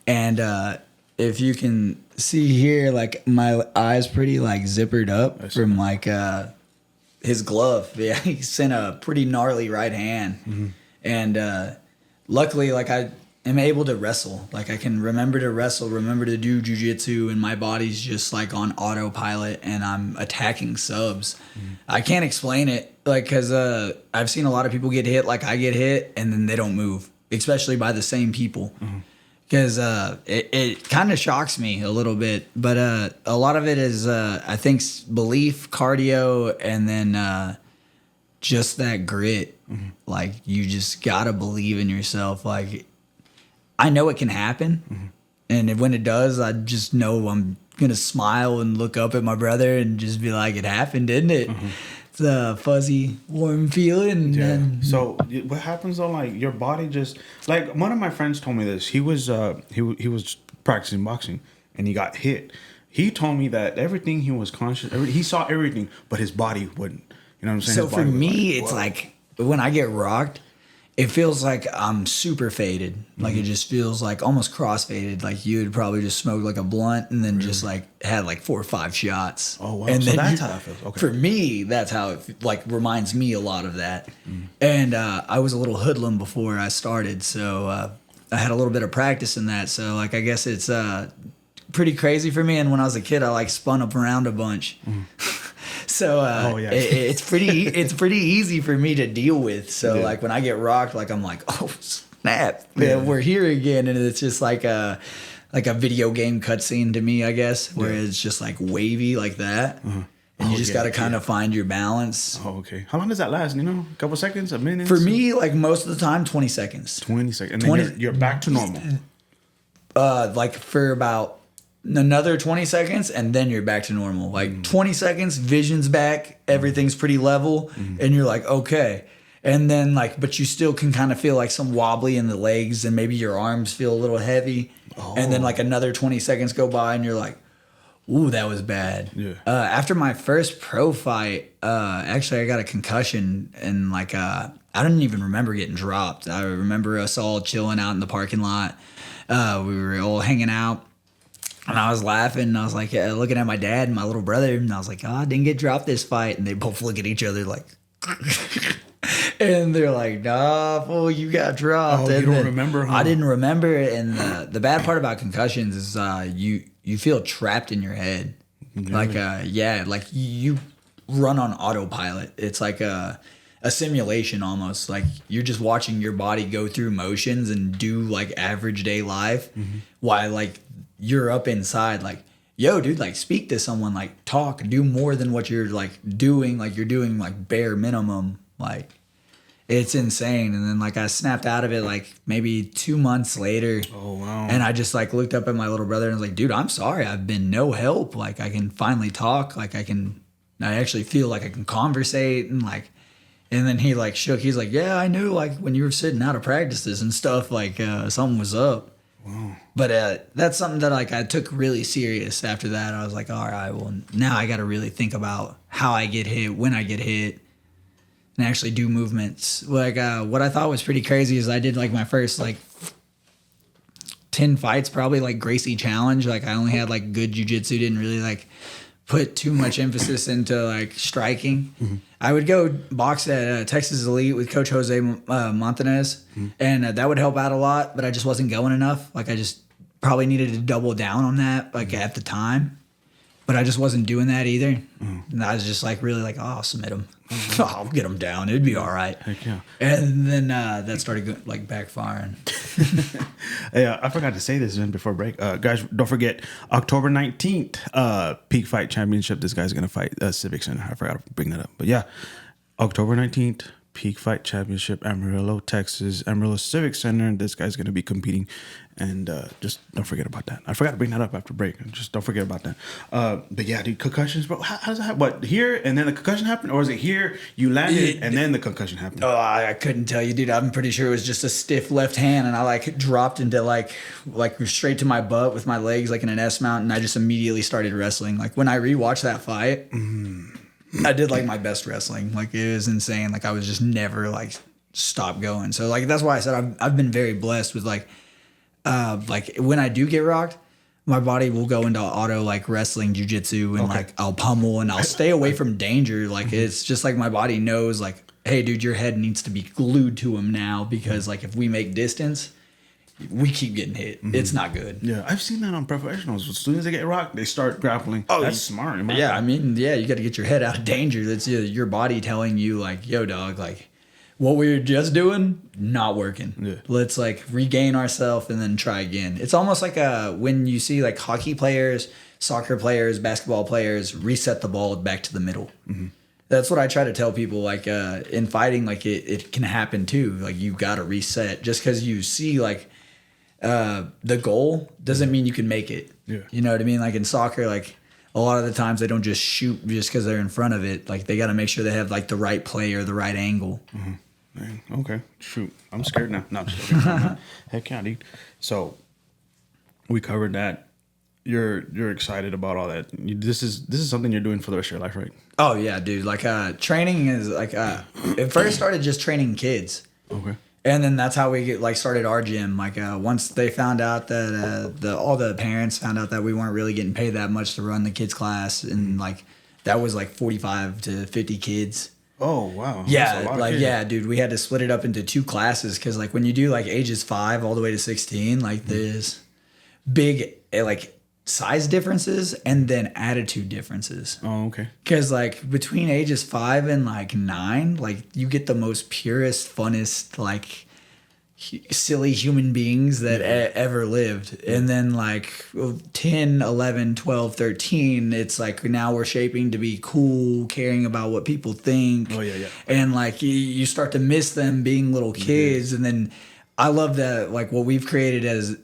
and if you can see here, like my eyes pretty like zippered up from like his glove. Yeah, he sent a pretty gnarly right hand, and luckily, like am able to wrestle. Like I can remember to wrestle, remember to do jujitsu, and my body's just like on autopilot, and I'm attacking subs. I can't explain it, like because I've seen a lot of people get hit like I get hit, and then they don't move, especially by the same people. Because it kind of shocks me a little bit, but a lot of it is I think belief, cardio, and then just that grit. Like you just gotta believe in yourself. Like I know it can happen, and when it does, I just know I'm gonna smile and look up at my brother and just be like, "It happened, didn't it?" It's a fuzzy, warm feeling. Yeah. And So what happens though? Like your body just like one of my friends told me this. He was he was practicing boxing and he got hit. He told me that everything he was conscious, he saw everything, but his body wouldn't. You know what I'm saying? so His for body was me, like, it's whoa. like when I get rocked, it feels like I'm super faded. Like it just feels like almost crossfaded. Like you would probably just smoke like a blunt and then just like had like 4 or 5 shots. Oh wow! And So then that's how that feels. Okay. For me, that's how it like reminds me a lot of that. And I was a little hoodlum before I started, so I had a little bit of practice in that. So like I guess it's pretty crazy for me. And when I was a kid, I like spun up around a bunch. So it's pretty easy for me to deal with. So Yeah. like when I get rocked, like I'm like, oh snap, Yeah. we're here again, and it's just like a video game cutscene to me, I guess, where it's just like wavy like that, and you just got to kind of find your balance. Oh, okay. How long does that last? You know, a couple seconds, a minute? For me, like most of the time, 20 seconds. 20 seconds. And 20 then you're back to normal. Like for about another 20 seconds, and then you're back to normal. Like 20 seconds, vision's back, everything's pretty level, and you're like, okay. And then like, but you still can kind of feel like some wobbly in the legs, and maybe your arms feel a little heavy. And then like another 20 seconds go by, and you're like, ooh, that was bad. Yeah. After my first pro fight, actually I got a concussion, and like I didn't even remember getting dropped. I remember us all chilling out in the parking lot. We were all hanging out. And I was laughing, and I was like, looking at my dad and my little brother, and I was like, oh, I didn't get dropped this fight. And they both look at each other like, and they're like, nah, fool, you got dropped. Oh, and you don't then remember, huh? I didn't remember. And the bad part about concussions is you feel trapped in your head. Like, like you run on autopilot. It's like a simulation almost. Like you're just watching your body go through motions and do like average day life while like you're up inside like, yo, dude, like speak to someone, like talk, do more than what you're like doing. Like you're doing like bare minimum. Like it's insane. And then like I snapped out of it like maybe 2 months later. Oh, wow. And I just like looked up at my little brother and was like, dude, I'm sorry. I've been no help. Like I can finally talk. Like I actually feel like I can conversate and like, and then he like shook. He's like, yeah, I knew like when you were sitting out of practices and stuff, like something was up. Wow. But that's something that like I took really serious after that. I was like, all right, well now I got to really think about how I get hit, when I get hit, and actually do movements. Like what I thought was pretty crazy is I did like my first like 10 fights, probably like Gracie challenge. Like I only had like good jiu-jitsu, didn't really like put too much emphasis into like striking. I would go box at Texas Elite with Coach Jose Montanez, and that would help out a lot, but I just wasn't going enough. Like I just probably needed to double down on that like at the time, but I just wasn't doing that either. And I was just like really like, oh, I'll submit him. I'll get him down. It'd be all right. Heck yeah. And then that started like backfiring. Hey, I forgot to say this before break. Guys, don't forget, October 19th, Peak Fight Championship. This guy's going to fight Civic Center. I forgot to bring that up. But yeah, October 19th, Peak Fight Championship, Amarillo, Texas, Amarillo Civic Center. This guy's going to be competing. And just don't forget about that. I forgot to bring that up after break. Just don't forget about that. But yeah, dude, concussions, bro. How does that happen? What, here and then the concussion happened? Or is it here, you landed, and then the concussion happened? Oh, I couldn't tell you, dude. I'm pretty sure it was just a stiff left hand, and I like dropped into like straight to my butt with my legs like in an S mount, and I just immediately started wrestling. Like when I rewatched that fight, I did like my best wrestling. Like it was insane. Like I was just never like stop going. So like that's why I said I've been very blessed with like when I do get rocked, my body will go into auto like wrestling, jujitsu, and like I'll pummel and I'll stay away from danger. Like it's just like my body knows like, hey, dude, your head needs to be glued to him now because like if we make distance, we keep getting hit. It's not good. Yeah, I've seen that on professionals. As soon as they get rocked, they start grappling. Oh, that's smart. Yeah, I mean, yeah, you got to get your head out of danger. That's your body telling you, like, yo, dog, like, what we were just doing, not working. Yeah. Let's, like, regain ourselves and then try again. It's almost like when you see, like, hockey players, soccer players, basketball players reset the ball back to the middle. Mm-hmm. That's what I try to tell people. Like, in fighting, like, it can happen, too. Like, you got to reset. Just because you see, like, the goal doesn't mean you can make it. Yeah. You know what I mean? Like, in soccer, like, a lot of the times they don't just shoot just because they're in front of it. Like, they got to make sure they have, like, the right play or the right angle. Mm-hmm. Okay, shoot. I'm scared now. No, I'm just joking. Heck yeah, dude. So, we covered that. You're excited about all that. This is something you're doing for the rest of your life, right? Oh, yeah, dude. Like, training is, like, it first started just training kids. Okay. And then that's how we started our gym. Like, once they found out that all the parents found out that we weren't really getting paid that much to run the kids class, and like that was like 45 to 50 kids. Oh wow! Yeah, like yeah, dude, we had to split it up into 2 classes because like when you do like ages 5 all the way to 16, like there's big like size differences and then attitude differences. Oh, okay. Because like between ages 5 and like 9, like you get the most purest, funnest, like silly human beings that ever lived. And then like 10, 11, 12, 13, it's like now we're shaping to be cool, caring about what people think. Oh, yeah. And like you start to miss them being little kids. And then I love that, like what we've created as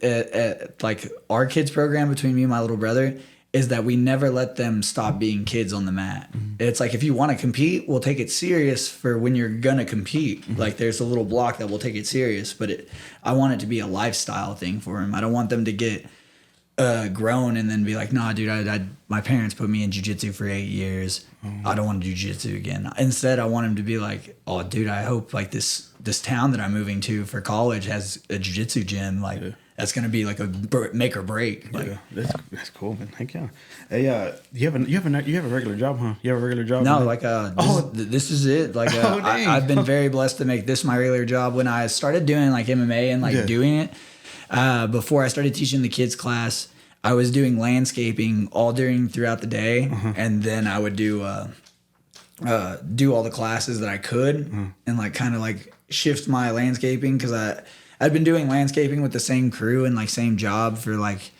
like our kids program between me and my little brother is that we never let them stop being kids on the mat. Mm-hmm. It's like if you want to compete, we'll take it serious for when you're gonna compete. Mm-hmm. Like there's a little block that we'll take it serious, but I want it to be a lifestyle thing for them. I don't want them to get grown and then be like, nah, dude, my parents put me in jiu-jitsu for 8 years. I don't want to do jiu-jitsu again. Instead, I want them to be like, oh, dude, I hope like this town that I'm moving to for college has a jiu-jitsu gym. Like that's gonna be like a make or break. Like, yeah, that's cool, man. Heck yeah. Hey, you have a regular job, huh? You have a regular job? No, man? Like this is it. Like I've been very blessed to make this my regular job. When I started doing like MMA and like doing it, before I started teaching the kids class, I was doing landscaping all throughout the day, and then I would do all the classes that I could, and like kind of like shift my landscaping because I'd been doing landscaping with the same crew and like same job for like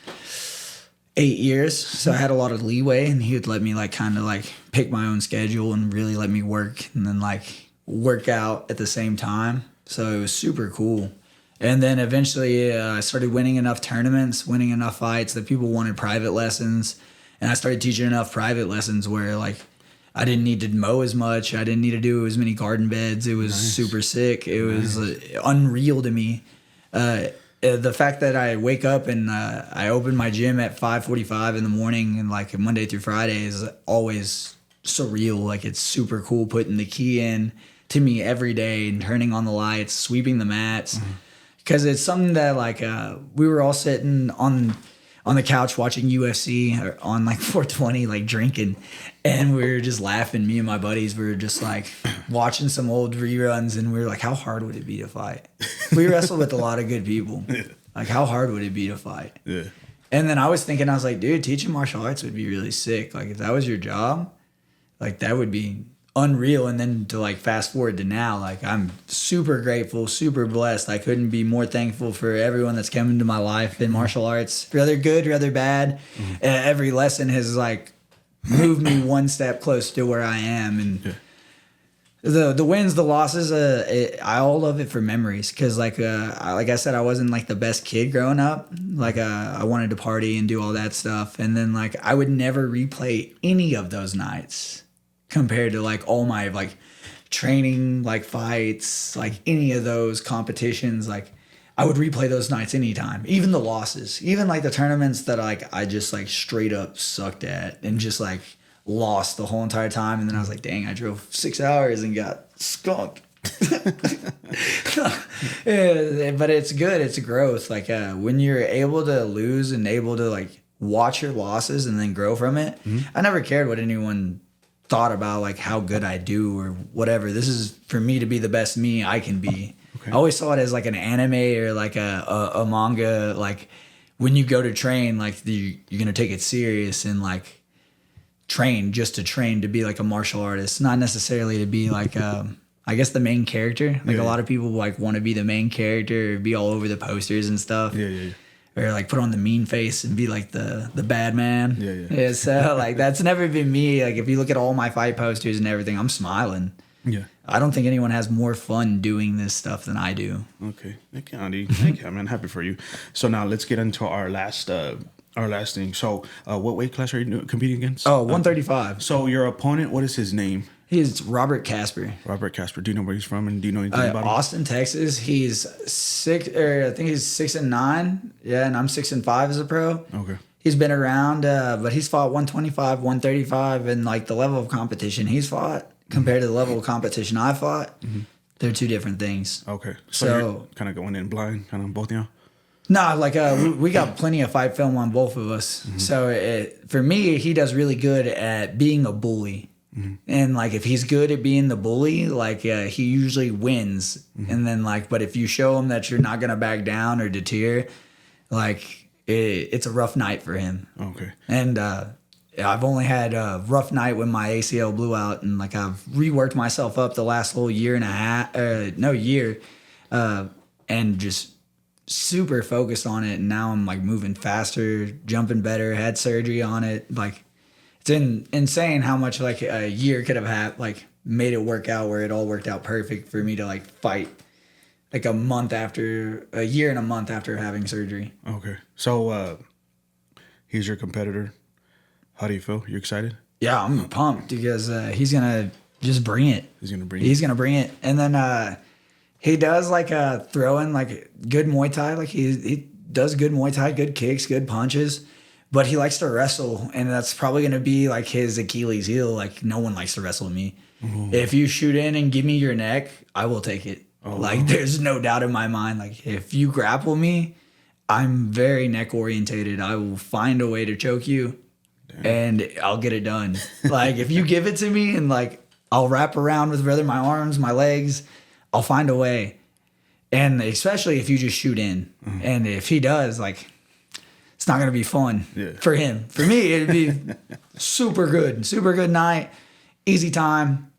8 years, so I had a lot of leeway, and he would let me like kind of like pick my own schedule and really let me work and then like work out at the same time. So it was super cool. And then eventually I started winning enough tournaments, winning enough fights that people wanted private lessons. And I started teaching enough private lessons where like I didn't need to mow as much. I didn't need to do as many garden beds. It was super sick. It was unreal to me. The fact that I wake up and I open my gym at 5:45 in the morning and like Monday through Friday is always surreal. Like it's super cool putting the key in to me every day and turning on the lights, sweeping the mats. Because it's something that like we were all sitting on the couch watching UFC or on like 420, like drinking, and we were just laughing. Me and my buddies were just like watching some old reruns, and we were like, how hard would it be to fight? We wrestled with a lot of good people. Like, how hard would it be to fight? Yeah. And then I was thinking, I was like, dude, teaching martial arts would be really sick. Like, if that was your job, like that would be unreal. And then to like fast forward to now, like I'm super grateful, super blessed. I couldn't be more thankful for everyone that's come into my life in martial arts, rather good, rather bad. Every lesson has like moved me one step closer to where I am. And the wins, the losses, I all love it for memories. Cause like I said, I wasn't like the best kid growing up. Like I wanted to party and do all that stuff. And then like I would never replay any of those nights compared to like all my like training, like fights, like any of those competitions. Like I would replay those nights anytime, even the losses, even like the tournaments that like I just like straight up sucked at and just like lost the whole entire time. And then I was like, dang, I drove 6 hours and got skunked. Yeah, but it's good. It's growth. Like when you're able to lose and able to like watch your losses and then grow from it. I never cared what anyone thought about like how good I do or whatever. This is for me to be the best me I can be. I always saw it as like an anime or like a manga. Like when you go to train, like you're gonna take it serious and like train just to train to be like a martial artist, not necessarily to be like I guess the main character. Like a lot of people like want to be the main character, or be all over the posters and stuff. Or like put on the mean face and be like the bad man. Yeah. So like that's never been me. Like if you look at all my fight posters and everything, I'm smiling. Yeah. I don't think anyone has more fun doing this stuff than I do. Okay. Thank you, man. Happy for you. So now let's get into our last thing. So what weight class are you competing against? 135. So your opponent, what is his name? He's Robert Casper. Robert Casper. Do you know where he's from, and do you know anything about him? Austin, Texas. He's I think he's 6'9". Yeah, and I'm 6'5" as a pro. Okay. He's been around, but he's fought 125, 135, and like the level of competition he's fought compared to the level of competition I fought, they're two different things. Okay. So kind of going in blind, kind of both of y'all? Nah, like we got plenty of fight film on both of us. So for me, he does really good at being a bully. And like if he's good at being the bully, like he usually wins. And then like, but if you show him that you're not gonna back down or deter, like it's a rough night for him. Okay. And I've only had a rough night when my ACL blew out, and like I've reworked myself up the last whole year and a half, and just super focused on it. And now I'm like moving faster, jumping better, had surgery on it. Like it's insane how much like a year could have had, like made it work out where it all worked out perfect for me to like fight like a year and a month after having surgery. Okay. So he's your competitor. How do you feel? You excited? Yeah, I'm pumped because he's gonna just bring it. He's gonna bring it, and then he does like throwing like good Muay Thai. Like he does good Muay Thai, good kicks, good punches, but he likes to wrestle, and that's probably gonna be like his Achilles heel. Like no one likes to wrestle with me. If you shoot in and give me your neck, I will take it. Like there's no doubt in my mind. Like if you grapple me, I'm very neck orientated. I will find a way to choke you. And I'll get it done. Like if you give it to me and like I'll wrap around with my arms, my legs, I'll find a way. And especially if you just shoot in. And if he does, like it's not gonna be fun for him. For me, it'd be super good night, easy time,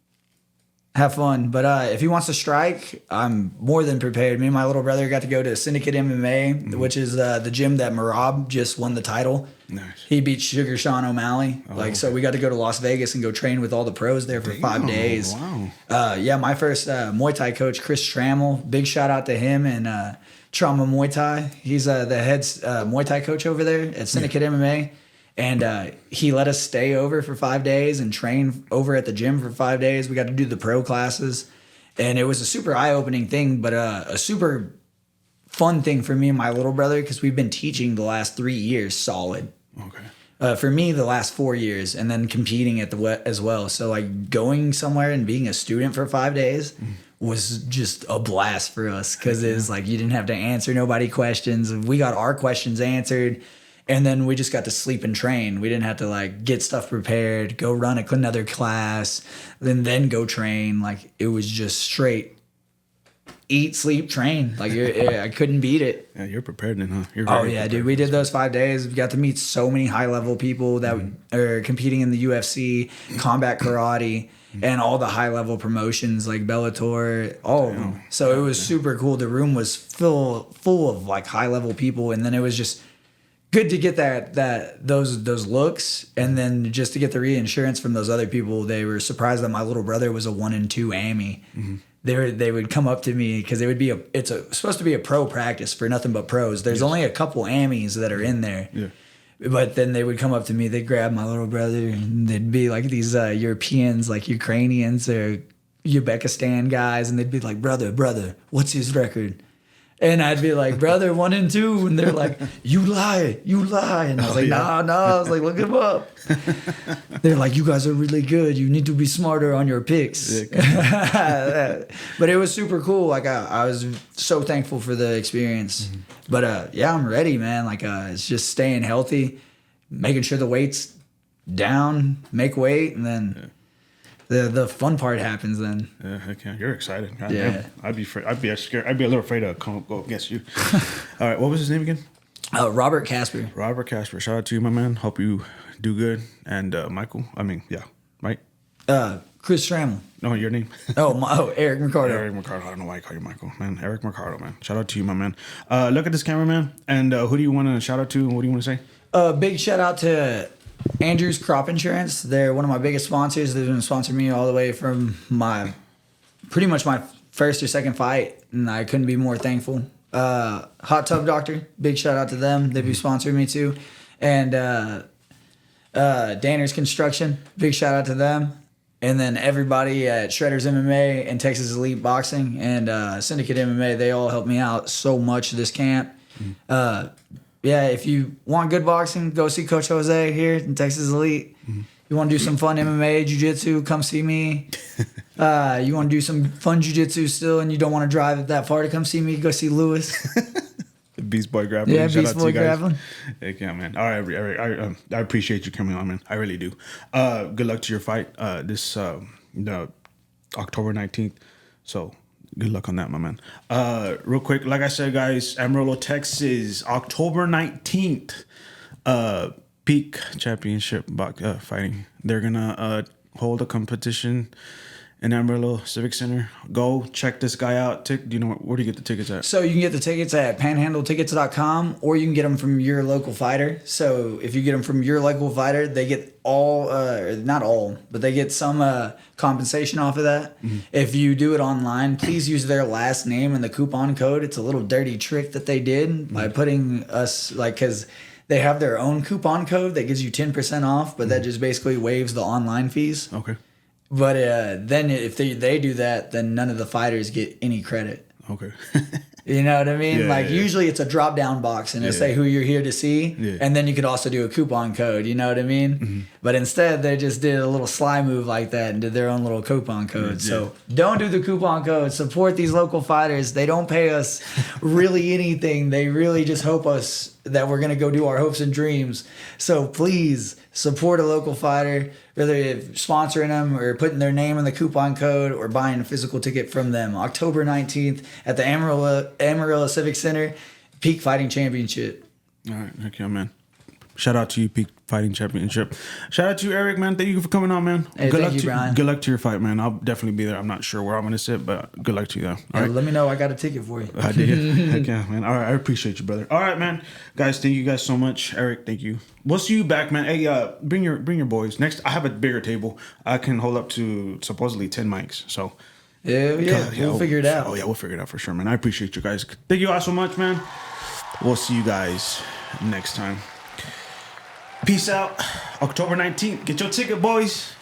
have fun. But if he wants to strike, I'm more than prepared. Me and my little brother got to go to Syndicate MMA, which is the gym that Marab just won the title. Nice. He beat Sugar Sean O'Malley. So we got to go to Las Vegas and go train with all the pros there for 5 days. Wow. My first Muay Thai coach, Chris Trammell, big shout out to him and Trauma Muay Thai. He's the head Muay Thai coach over there at Syndicate MMA. And he let us stay over for 5 days and train over at the gym for 5 days. We got to do the pro classes. And it was a super eye-opening thing, but a super fun thing for me and my little brother because we've been teaching the last 3 years solid. Okay. For me, the last 4 years, and then competing at the as well. So like going somewhere and being a student for 5 days was just a blast for us because it was like you didn't have to answer nobody questions. We got our questions answered. And then we just got to sleep and train. We didn't have to like get stuff prepared, go run another class, then go train. Like it was just straight eat, sleep, train. Like I couldn't beat it. Yeah, you're prepared then, huh? Dude. We did those 5 days. We got to meet so many high level people that are competing in the UFC, combat karate, and all the high level promotions like Bellator, all of them. So it was super cool. The room was full of like high level people, and then it was just good to get those looks, and then just to get the reinsurance from those other people. They were surprised that my little brother was a 1 and 2 AMI. They would come up to me because it's supposed to be a pro practice for nothing but pros. There's only a couple AMIs that are in there. Yeah. But then they would come up to me, they'd grab my little brother, and they'd be like these Europeans, like Ukrainians or Uzbekistan guys, and they'd be like, brother, what's his record? And I'd be like, brother, 1 and 2. And they're like, you lie. And I was like, no. I was like, look him up. They're like, you guys are really good. You need to be smarter on your picks. But it was super cool. Like I was so thankful for the experience. But I'm ready, man. Like it's just staying healthy, making sure the weight's down, make weight, and then the fun part happens then. Yeah, heck yeah. You're excited. God Yeah. damn. I'd be scared. I'd be a little afraid to go against you. All right. What was his name again? Robert Casper. Robert Casper. Shout out to you, my man. Hope you do good. And Michael. I mean, yeah. Right? Chris Trammell. No, your name. Aric Mercado. Aric Mercado. I don't know why I call you Michael, man. Aric Mercado, man. Shout out to you, my man. Look at this camera, man. And who do you want to shout out to? What do you want to say? Big shout out to Andrew's Crop Insurance. They're one of my biggest sponsors. They've been sponsoring me all the way from pretty much my first or second fight, and I couldn't be more thankful. Hot Tub Doctor, big shout out to them. They've been sponsoring me too. And Danner's Construction, big shout out to them. And then everybody at Shredders MMA and Texas Elite Boxing and Syndicate MMA, they all helped me out so much this camp. Yeah, if you want good boxing, go see Coach Jose here in Texas Elite. You want to do some fun MMA, jiu-jitsu, come see me. You want to do some fun jiu-jitsu still and you don't want to drive that far to come see me, go see Lewis. Beast Boy Grappling. Yeah, Shout Beast out to Boy you guys. Grappling. Heck yeah, man. All right, Eric, I appreciate you coming on, man. I really do. Good luck to your fight this the October 19th. So good luck on that, my man. Real quick, like I said, guys, Amarillo, Texas, October 19th. Peak Championship fighting. They're gonna hold a competition in Amarillo Civic Center. Go check this guy out. Do you know where do you get the tickets at? So you can get the tickets at panhandletickets.com or you can get them from your local fighter. So if you get them from your local fighter, they get not all, but they get some compensation off of that. If you do it online, please use their last name and the coupon code. It's a little dirty trick that they did by putting us because they have their own coupon code that gives you 10% off, but that just basically waives the online fees. Okay. But then if they do that, then none of the fighters get any credit. Okay. You know what I mean? Yeah, Usually it's a drop down box and it'll say who you're here to see. Yeah. And then you could also do a coupon code. You know what I mean? But instead they just did a little sly move like that and did their own little coupon code. So don't do the coupon code. Support these local fighters. They don't pay us really anything. They really just hope us that we're going to go do our hopes and dreams. So please support a local fighter, whether you're sponsoring them or putting their name in the coupon code or buying a physical ticket from them. October 19th at the Amarillo Civic Center, Peak Fighting Championship. All right. Heck yeah, man. Shout out to you, Peak Fighting Championship. Shout out to you, Eric, man. Thank you for coming on, man. Hey, good thank luck you, to Brian. Good luck to your fight, man. I'll definitely be there. I'm not sure where I'm gonna sit, but good luck to you, though. All Yeah, right. let me know. I got a ticket for you. I did. Heck yeah, man. All right, I appreciate you, brother. All right, man. Guys, thank you guys so much. Eric, thank you. We'll see you back, man. Hey, bring your boys. Next, I have a bigger table. I can hold up to supposedly 10 mics. So Yeah, we'll figure it out. Oh yeah, we'll figure it out for sure, man. I appreciate you guys. Thank you all so much, man. We'll see you guys next time. Peace out. October 19th. Get your ticket, boys.